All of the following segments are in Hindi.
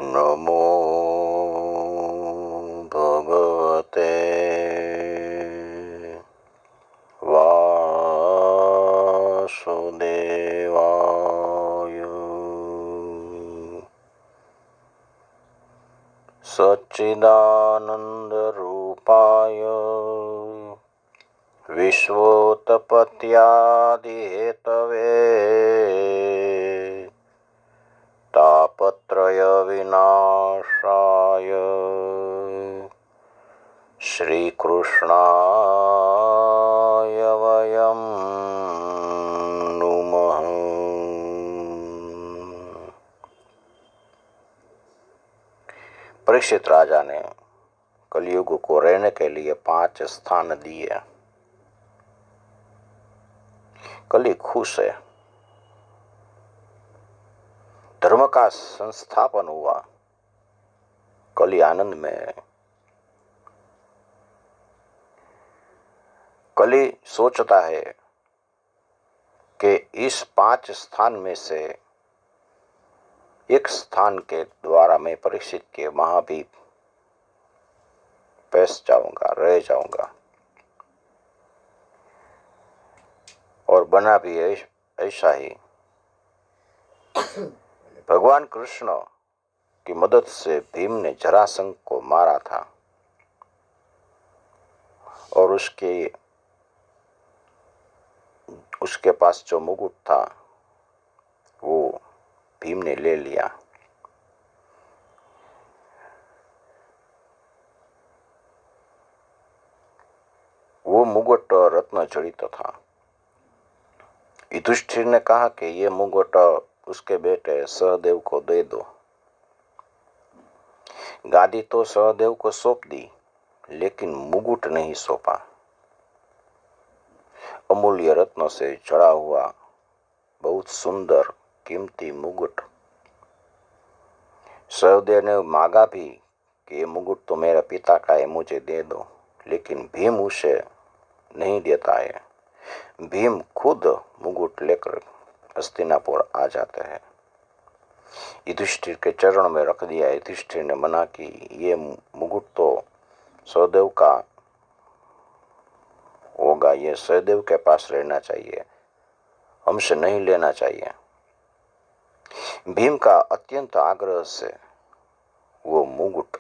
नमो भगवते वासुदेवाय। सच्चिदानन्दरूपाय विश्वोत्पत्त्यादिहेतवे तापत्रय विनाशाय श्रीकृष्णाय वयं नुमः। परीक्षित राजा ने कलयुग को रहने के लिए 5 स्थान दिए। कली खुश है, धर्म का संस्थापन हुआ, कली आनंद में है। कली सोचता है कि इस 5 स्थान में से एक स्थान के द्वारा मैं परीक्षित के वहां भी पैस जाऊंगा, रह जाऊंगा, और बना भी ऐसा ही। भगवान कृष्ण की मदद से भीम ने जरासंध को मारा था और उसके पास जो मुकुट था वो भीम ने ले लिया। वो मुकुट रत्न जड़ित था। युधिष्ठिर ने कहा कि ये मुकुट उसके बेटे सहदेव को दे दो। गादी तो सहदेव को सौंप दी, लेकिन मुकुट नहीं सौंपा। अमूल्य रत्नों से जड़ा हुआ बहुत सुंदर कीमती मुकुट। सहदेव ने मांगा भी कि ये मुकुट तो मेरे पिता का है, मुझे दे दो, लेकिन भीम उसे नहीं देता है। भीम खुद मुकुट लेकर हस्तिनापुर आ जाते हैं। युधिष्ठिर के चरणों में रख दिया। युधिष्ठिर ने मना की, ये मुकुट तो सहदेव का होगा, ये सहदेव के पास रहना चाहिए, हमसे नहीं लेना चाहिए। भीम का अत्यंत आग्रह से वो मुकुट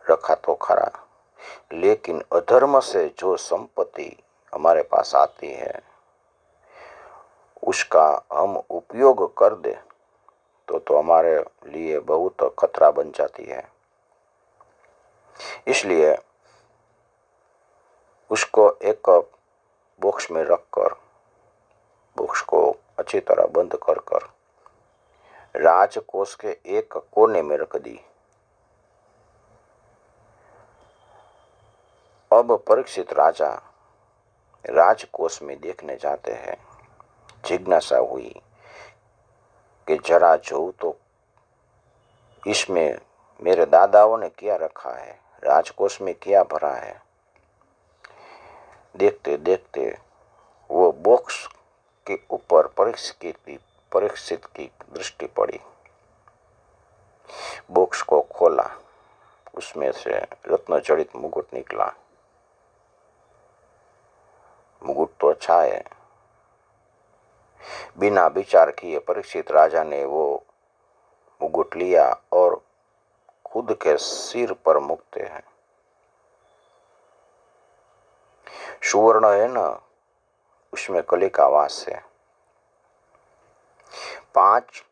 रखा तो खरा, लेकिन अधर्म से जो संपत्ति हमारे पास आती है उसका हम उपयोग कर दे तो हमारे लिए बहुत खतरा बन जाती है। इसलिए उसको एक बॉक्स में रखकर, बॉक्स को अच्छी तरह बंद कर राजकोष के एक कोने में रख दी। अब परीक्षित राजा राजकोष में देखने जाते हैं। जिज्ञासा हुई कि जरा जो तो इसमें मेरे दादाओं ने क्या रखा है, राजकोष में क्या भरा है। देखते देखते वो बॉक्स के ऊपर परीक्षित की दृष्टि पड़ी। बॉक्स को खोला, उसमें से रत्न जड़ित मुकुट निकला। मुकुट तो अच्छा है। बिना विचार किए परीक्षित राजा ने वो मुकुट लिया और खुद के सिर पर मुकते हैं। सुवर्ण है ना, उसमें कली का वास है। 5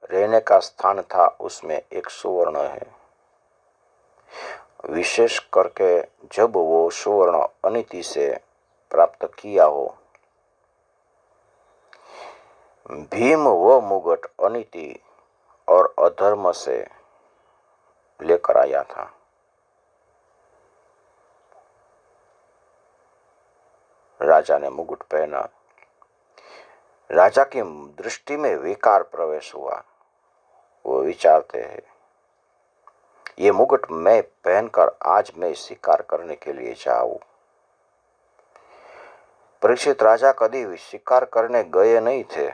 रहने का स्थान था, उसमें एक सुवर्ण है। विशेष करके जब वो सुवर्ण अनिति से प्राप्त किया हो। भीम वो मुकुट अनिति और अधर्म से लेकर आया था। राजा ने मुकुट पहना। राजा की दृष्टि में विकार प्रवेश हुआ। वो विचारते हैं, ये मुकुट मैं पहनकर आज मैं शिकार करने के लिए जाऊं। परीक्षित राजा कभी भी शिकार करने गए नहीं थे।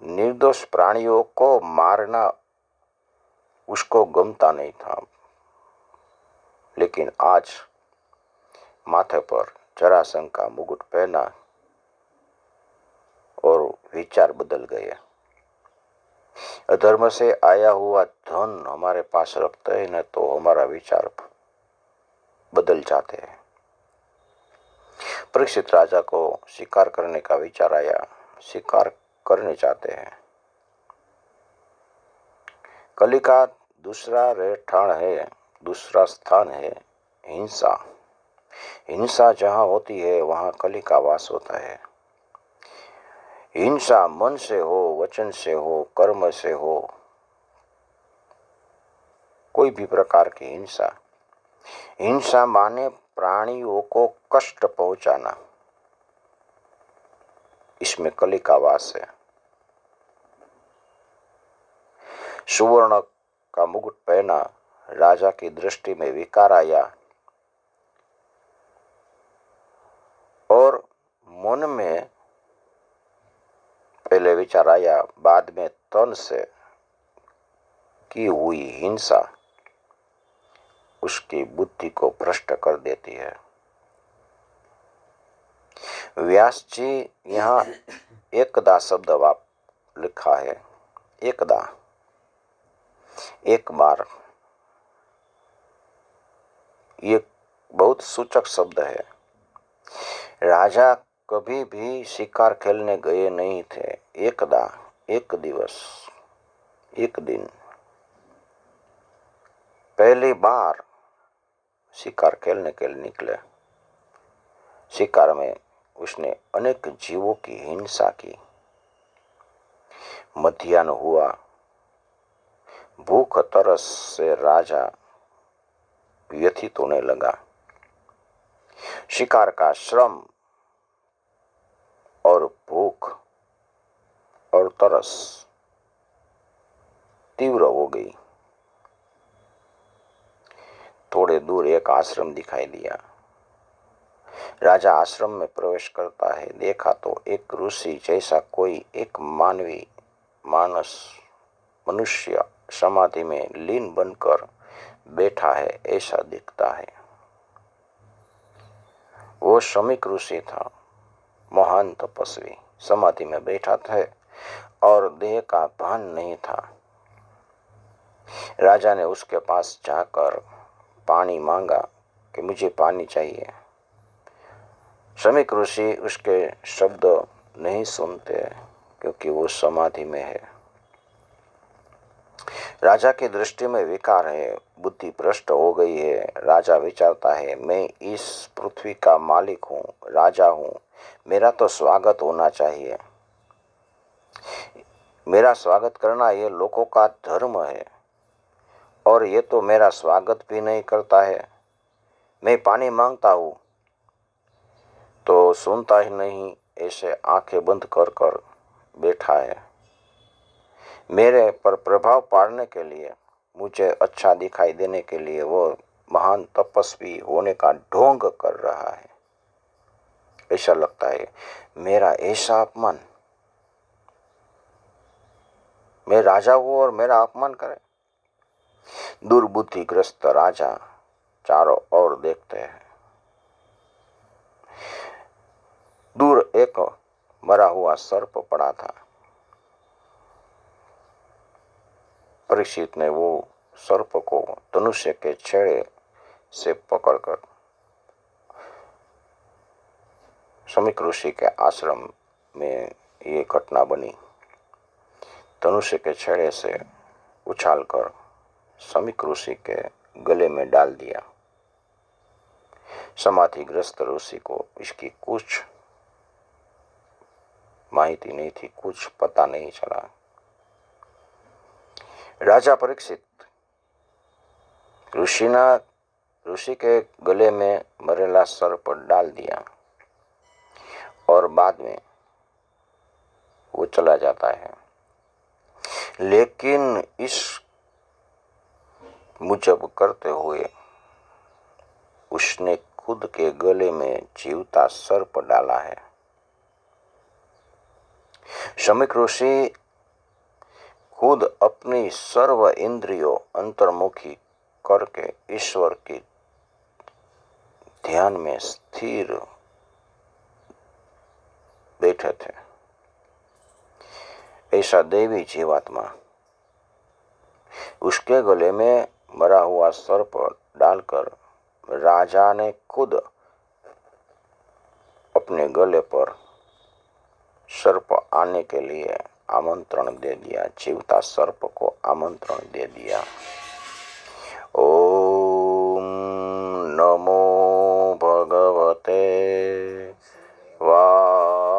निर्दोष प्राणियों को मारना उसको गमता नहीं था, लेकिन आज माथे पर जरासंध का मुकुट पहना और विचार बदल गए। अधर्म से आया हुआ धन हमारे पास रखते हैं न तो हमारा विचार बदल जाते हैं। परीक्षित राजा को शिकार करने का विचार आया, शिकार करने चाहते हैं। कली का दूसरा रहठान है, दूसरा स्थान है हिंसा। हिंसा जहां होती है वहां कली का वास होता है। हिंसा मन से हो, वचन से हो, कर्म से हो, कोई भी प्रकार की हिंसा। हिंसा माने प्राणियों को कष्ट पहुंचाना, इसमें कली का वास है। सुवर्ण का मुकुट पहना, राजा की दृष्टि में विकार आया और मन में पहले विचार आया, बाद में तन से की हुई हिंसा उसकी बुद्धि को भ्रष्ट कर देती है। व्यास जी यहाँ एकदा शब्द लिखा है, एकदा, एक बार। ये बहुत सूचक शब्द है। राजा कभी भी शिकार खेलने गए नहीं थे। एकदा, एक दिवस, एक दिन, पहली बार शिकार खेलने के लिए निकले। शिकार में उसने अनेक जीवों की हिंसा की। मध्याह्न हुआ, भूख तरस से राजा व्यथित होने लगा। शिकार का श्रम और भूख और तरस तीव्र हो गई। थोड़े दूर एक आश्रम दिखाई दिया। राजा आश्रम में प्रवेश करता है। देखा तो एक ऋषि जैसा कोई एक मनुष्य समाधि में लीन बनकर बैठा है, ऐसा दिखता है। वो शमीक ऋषि था, महान तपस्वी, समाधि में बैठा था और देह का भान नहीं था। राजा ने उसके पास जाकर पानी मांगा कि मुझे पानी चाहिए। शमीक ऋषि उसके शब्द नहीं सुनते क्योंकि वो समाधि में है। राजा की दृष्टि में विकार है, बुद्धि भ्रष्ट हो गई है। राजा विचारता है, मैं इस पृथ्वी का मालिक हूँ, राजा हूँ, मेरा तो स्वागत होना चाहिए। मेरा स्वागत करना ये लोगों का धर्म है और ये तो मेरा स्वागत भी नहीं करता है। मैं पानी मांगता हूँ तो सुनता ही नहीं, ऐसे आंखें बंद कर कर बैठा है। मेरे पर प्रभाव पाड़ने के लिए, मुझे अच्छा दिखाई देने के लिए वो महान तपस्वी होने का ढोंग कर रहा है। ऐसा लगता है मेरा ऐसा अपमान, मैं राजा हूं और मेरा अपमान करे। दुर्बुद्धिग्रस्त राजा चारों ओर देखते हैं। दूर एक मरा हुआ सर्प पड़ा था। परीक्षित ने वो सर्प को धनुष्य के छेड़े से पकड़कर शमीक ऋषि के आश्रम में ये घटना बनी। धनुष्य के छेड़े से उछालकर शमीक ऋषि के गले में डाल दिया। समाधिग्रस्त ऋषि को इसकी कुछ माहिती नहीं थी, कुछ पता नहीं चला। राजा परीक्षित ऋषि के गले में मरेला सर्प डाल दिया और बाद में वो चला जाता है। लेकिन इस मुजब करते हुए उसने खुद के गले में जीवता सर्प डाला है। शमीक ऋषि खुद अपनी सर्व इंद्रियों अंतर्मुखी करके ईश्वर की ध्यान में स्थिर बैठे थे। ऐसा देवी जीवात्मा उसके गले में मरा हुआ सर्प डालकर राजा ने खुद अपने गले पर सर्प आने के लिए आमंत्रण दे दिया, जीवता सर्प को आमंत्रण दे दिया। ओम नमो भगवते वासुदेवाय।